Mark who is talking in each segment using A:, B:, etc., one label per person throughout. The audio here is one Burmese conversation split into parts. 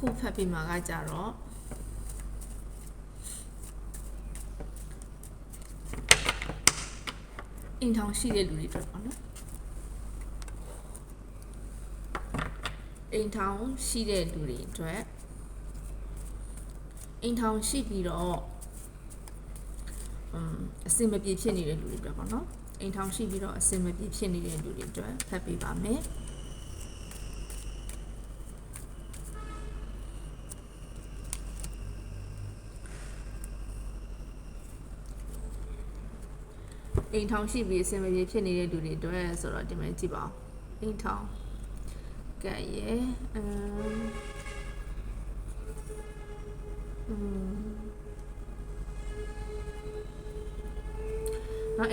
A: အခုဖတ်ပြီးမှာကကြတော့အိမ်ထောင်ရှိတဲ့လူတွေအတွက်ပေါ့နော်အိမ်ထောင်ရှိတဲ့လူတွေအတွက်အိမ်ထောင်ရှိပြီးတော့အစင်မပြေဖြစ်နေတဲ့လူတွေအတွက်ပေါ့နော်အိမ်ထောင်ရှိပြီးတော့အစင်မပြေဖြစ်နေတဲ့လူတွေအတွက်ဖတ်ပေးပါမယ်အိမ်ထောင်ရှိပြီးအစင်မပြေဖြစ်နေတဲ့လူတွေအတွက်ဆိုတော့ဒီမှာကြည့်ပါဦးအိမ်ထောင်ကဲရဲ့အ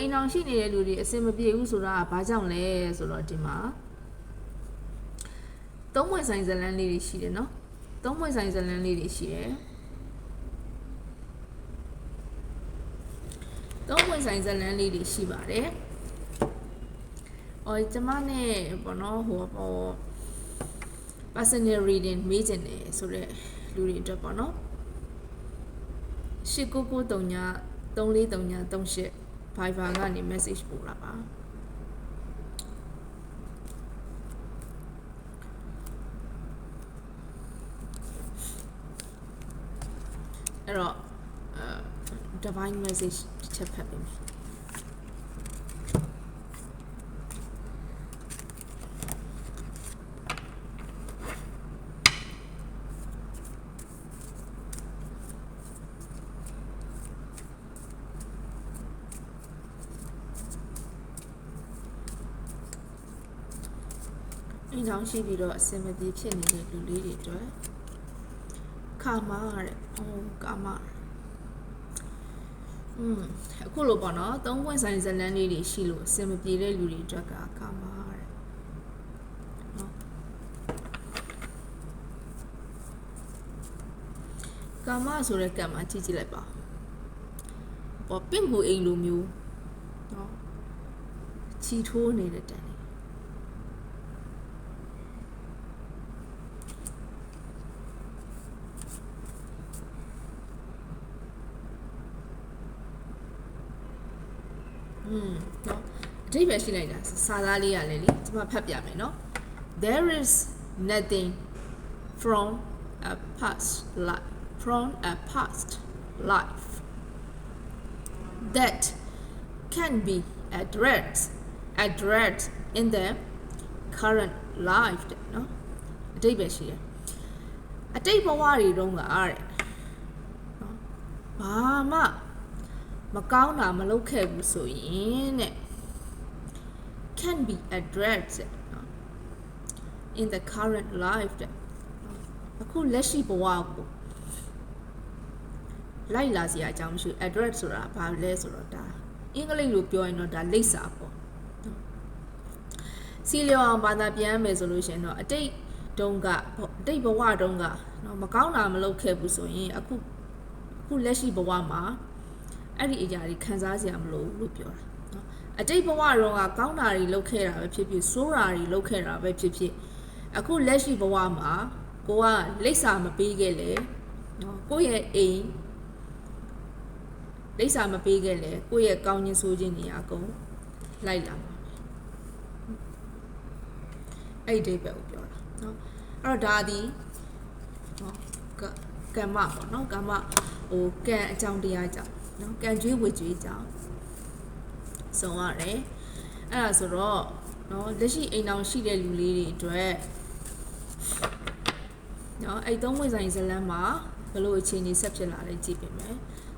A: ိမ်ထောင်ရှိနေတဲ့လူတွေအစင်မပြေဘူးဆိုတာဘာကြောင့်လဲဆိုတော့ဒီမှာသုံးပွင့်ဆိုင်ဇလန်းလေးတွေရှိတယ်နော်သုံးပွင့်ဆိုင်ဇလန်းလေးတွေရှိတယ်သုံးပွင့်ဆိုင်ဇလန်းလေးတွေရှိပါတယ်ကျမနဲ့ပေါ့နော်ဟိုပေါ့ personal reading မေးချင်တယ်ဆိုတော့လူတွေအတွက်ပေါ့နော်8993334338 Viber ကနေ message ပို့လာပါအဲ့တော့divine message တစ်ချက်ဖတ်ပေးမယ်အိမ်ထောင်ရှိပြီးတော့အစင်မပြေဖြစ်နေတဲ့လူလေးတွေအတွက်ကာမတဲ့ကာမအခုလိုပေါ့နော်သုံးပွင့်ဆိုင်ဇလန်းလေးတွေရှိလို့အစင်မပြေတဲ့လူတွေအတွက်ကကာမတဲ့နော်ကာမဆိုတဲ့ကံမှာကြည့်လိုက်ပါပေါ့ပင့်ကူအိမ်လိုမျိုးနော်ချီထိုးနေတဲ့တန်နော်အဓိပ္ပာယ်ရှိလိုက်တာစာသားလေးရလဲလေဒီမှာဖတ်ပြမယ်နော် There is nothing from a past life that can be addressed in the current life နော်အဓိပ္ပာယ်ရှိတယ်အတိတ်ဘဝတွေတုန်းကတဲ့နော်ဘာမှမကောင်းတာမလုပ်ခဲ့ဘူးဆိုရင်တဲ့ can be addressed in the current life တဲ့အခုလက်ရှိဘဝကိုလိုက်လာစရာအကြောင်းမရှိ address ဆိုတာဘာလဲဆိုတော့ဒါအင်္ဂလိပ်လိုပြောရင်တော့ဒါလိပ်စာပေါ့စီလျော်အောင်ဘာသာပြန်မယ်ဆိုလို့ရှိရင်တော့အတိတ်တုန်းကအတိတ်ဘဝတုန်းကနော်မကောင်းတာမလုပ်ခဲ့ဘူးဆိုရင်အခုလက်ရှိဘဝမှာအဲ့ဒီအရာတွေခံစားစရာမလိုဘူးလို့ပြောတာနော်အတိတ်ဘဝတော့ကကောင်းတာတွေလုပ်ခဲ့တာပဲဖြစ်ဖြစ်ဆိုးတာတွေလုပ်ခဲ့တာပဲဖြစ်ဖြစ်အခုလက်ရှိဘဝမှာကိုကလိပ်စာမပေးခဲ့လေနော်ကိုယ့်ရဲ့အိမ်လိပ်စာမပေးခဲ့လေကိုယ့်ရဲ့ကောင်းခြင်းဆိုးခြင်းတွေအကုန်လိုက်လာမှာအဲ့ဒီပဲကိုပြောတာနော်အဲ့တော့ဒါဒီနော်ကမ္မပေါ့နော်ကမ္မကံအကြောင်းတရားကြောင့်နော်ကံကြွေးဝေကြွေးကြောင့်ဆုံးရတယ်အဲ့ဒါဆိုတော့နော်လက်ရှိအိမ်အောင်ရှိတဲ့လူလေးတွေအတွက်နော်အဲ့သုံးပွင့်ဆိုင်ဇလန်းမှာဘလို့အခြေအနေဆက်ဖြစ်လာလဲကြည့်ပေးမယ်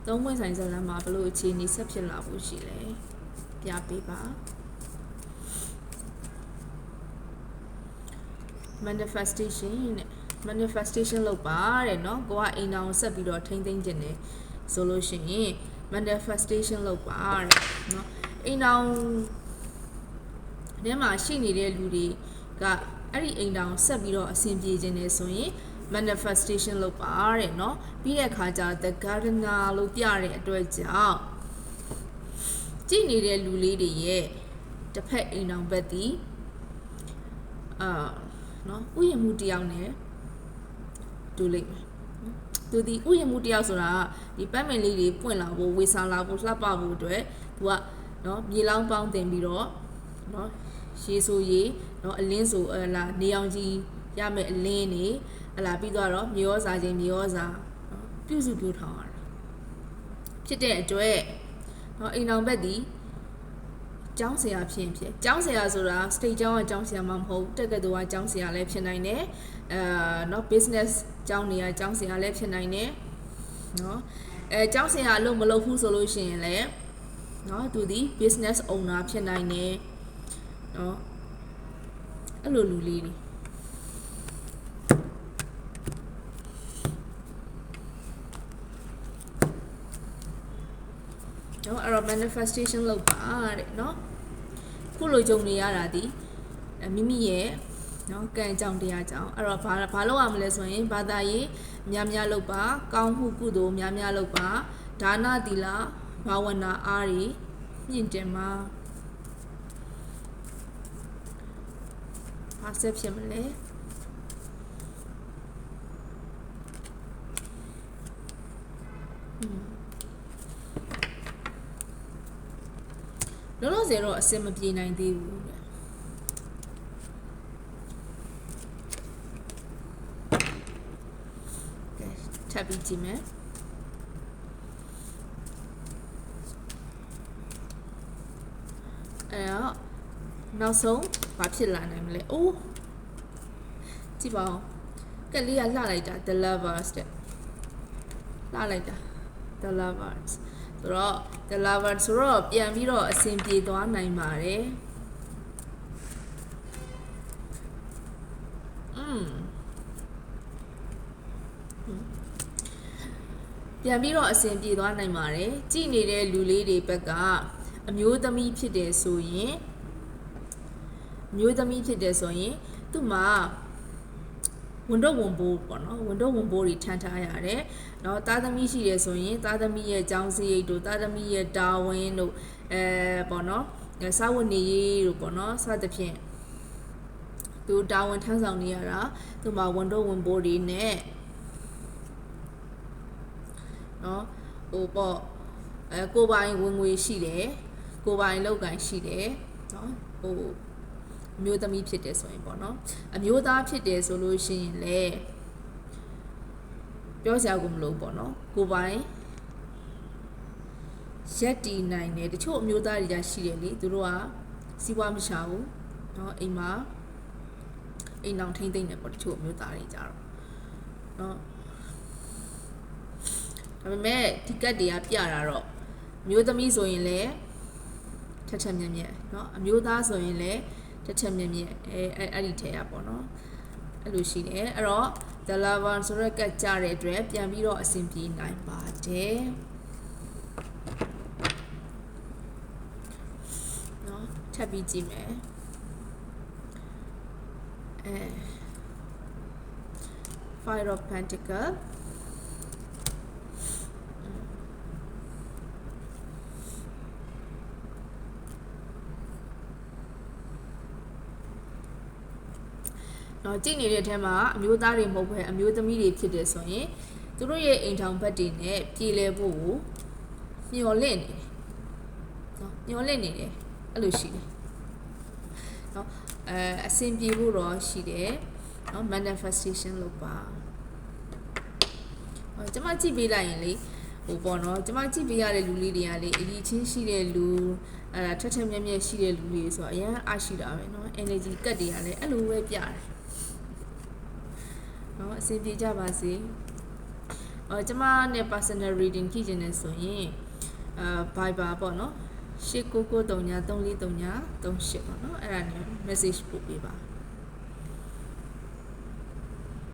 A: သုံးပွင့်ဆိုင်ဇလန်းမှာဘလို့အခြေအနေဆက်ဖြစ်လာဖို့ရှိလဲပြပေးပါ manifestation လုပ်ပါတဲ့เนาะကိုကအိမ်အောင်ဆက်ပြီးတော့ထိမ့်သိမ့်ခြင်းတယ်ဆိုလို့ရှိရင် manifestation လုပ်ပါတဲ့เนาะအိမ်အောင်ထဲမှာရှိနေတဲ့လူတွေကအဲ့ဒီအိမ်အောင်ဆက်ပြီးတော့အဆင်ပြေခြင်းတယ်ဆိုရင် manifestation လုပ်ပါတဲ့เนาะပြီးတဲ့အခါကျ the gardener လို့ပြတဲ့အတွက်ကြောင့်ကြည့်နေတဲ့လူလေးတွေရဲ့တစ်ဖက်အိမ်အောင်ဘက်တီနော်ဥယျာဉ်မှုတယောက်နဲ့ တူလိမ့်မယ်သူဒီဥယျာဉ်မှုတယောက်ဆိုတာဒီပတ်မင်လေးတွေပွင့်လာဖို့ဝေဆာလာဖို့လှပဖို့အတွက်သူကနော်မြေလောင်းပေါင်းတင်ပြီးတော့နော်ရေဆိုရေနော်အလင်းဆိုလာနေအောင်ကြီးရမယ်အလင်းနေလာပြီးတော့မြေဩဇာချင်းမြေဩဇာနော်ပြုစုပြုထောင်ရတာဖြစ်တဲ့အတွက်နော်အိမ်အောင်ဘက်ဒီကျောင်းဆရာဖြစ်ကျောင်းဆရာဆိုတာ state ကျောင်းကကျောင်းဆရာမှမဟုတ်တက္ကသိုလ်ကကျောင်းဆရာလည်းဖြစ်နိုင်တယ်နော် business ကျောင်းတွေကကျောင်းဆရာလည်းဖြစ်နိုင်တယ်နော်ကျောင်းဆရာအလုပ်မလုပ်ဘူးဆိုလို့ရှိရင်လည်းနော်သူဒီ business owner ဖြစ်နိုင်တယ်နော်အဲ့လိုလူလေးတွေနော်အဲ့တော့ manifestation လုပ်ပါတဲ့နော်ခုလိုကြုံနေရတာဒီမိမိရဲ့နော်ကံကြောင့်တရားကြောင့်အဲ့တော့ဘာလုပ်ရမလဲဆိုရင်ဘာသာရေးများများလုပ်ပါကောင်းမှုကုသိုလ်များများလုပ်ပါဒါနသီလဘာဝနာအားတွေမြင့်တင်ပါဘာဆက်ဖြစ်မလဲလောလောဆယ်တော့အစင်မပြေနိုင်သေးဘူးထပ်ပြီးကြည့်မယ်အဲ့တော့နောက်ဆုံးဘာဖြစ်လာနိုင်မလဲအိုးကြည့်ပါဦးကလေးကလှလိုက်တာ the lovers တဲ့လှလိုက်တာ the lovers ဆိုတော့ the lovers ဆိုတော့ပြန်ပြီးတော့အဆင်ပြေသွားနိုင်ပါတယ်ပြန်ပြီးတော့အဆင်ပြေသွားနိုင်ပါတယ်ကြည်နေတဲ့လူလေးတွေဘက်ကအမျိုးသမီးဖြစ်တယ်ဆိုရင်သူ့မှာဝန်တော့ဝန်ပိုးပေါ့နော်ဝန်တော့ဝန်ပိုးတွေထမ်းထားရတယ်เนาะသားသမီးရှိတယ်ဆိုရင်သားသမီးရဲ့ကျောင်းစရိတ်တို့သားသမီးရဲ့တာဝန်တို့ပေါ့နော်စာဝတ်နေရေးတို့ပေါ့နော်စသဖြင့်သူတာဝန်ထမ်းဆောင်နေရတာသူ့မှာဝန်တော့ဝန်ပိုးတွေနဲ့နော်ဟိုပေါ့ကိုပိုင်ဝင်ငွေရှိတယ်ကိုပိုင်လောက်ကန်ရှိတယ်နော်ဟိုအမျိုးသမီးဖြစ်တယ်ဆိုရင်ပေါ့နော်အမျိုးသားဖြစ်တယ်ဆိုလို့ရှိရင်လေပြောစရာကိုမလိုပေါ့နော်ကိုပိုင်ရက်တီနိုင်တယ်တချို့အမျိုးသားတွေじゃရှိတယ်လေသူတို့ကစီးပွားမရှာဘူးเนาะအိမ်မှာအိမ်အောင်ထိမ့်သိမ့်တယ်ပေါ့တချို့အမျိုးသားတွေကြတော့เนาะဒါပေမဲ့ဒီကတ်တွေကပြတာတော့မျိုးသမီးဆိုရင်လည်းထက်ထက်မြက်မြက်เนาะအမျိုးသားဆိုရင်လည်းထက်ထက်မြက်မြက်အဲ့ဒီထဲရပေါ့เนาะအဲ့လိုရှိတယ်အဲ့တော့ the lover ဆိုတဲ့ကတ်ကြတဲ့အတွက်ပြန်ပြီးတော့အဆင်ပြေနိုင်ပါတယ်เนาะထပ်ပြီးကြည့်မယ်Five of Pentaclesနော်ကြည့်နေတဲ့အထက်မှာအမျိုးသားတွေမဟုတ်ဘဲအမျိုးသမီးတွေဖြစ်တယ်ဆိုရင်သူတို့ရဲ့အိမ်ထောင်ဘက်တွေနဲ့ပြည်လဲဖို့ကိုမျှော်လင့်နေတယ်နော်မျှော်လင့်နေတယ်အဲ့လိုရှိတယ်နော်အဆင်ပြေဖို့တော့ရှိတယ်နော် manifestation လုပ်ပါကျွန်မကြည့်ပေးလိုက်ရင်လေဟိုပေါ့နော်ကျွန်မကြည့်ပေးရတဲ့လူလေးတွေကလေအကြီးချင်းရှိတဲ့လူထက်ထက်မြက်မြက်ရှိတဲ့လူတွေဆိုတော့အရင်အားရှိတာပဲနော် energy ကတ်တွေကလည်းအဲ့လိုပဲပြတယ်နော်အဆင်ပြေကြပါစေကျွန်မနဲ့ personal reading ကြည့်နေတယ်ဆိုရင်Viber ပေါ့နော်8993334338ပေါ့နော်အဲ့ဒါနဲ့ message ပို့ပေးပါ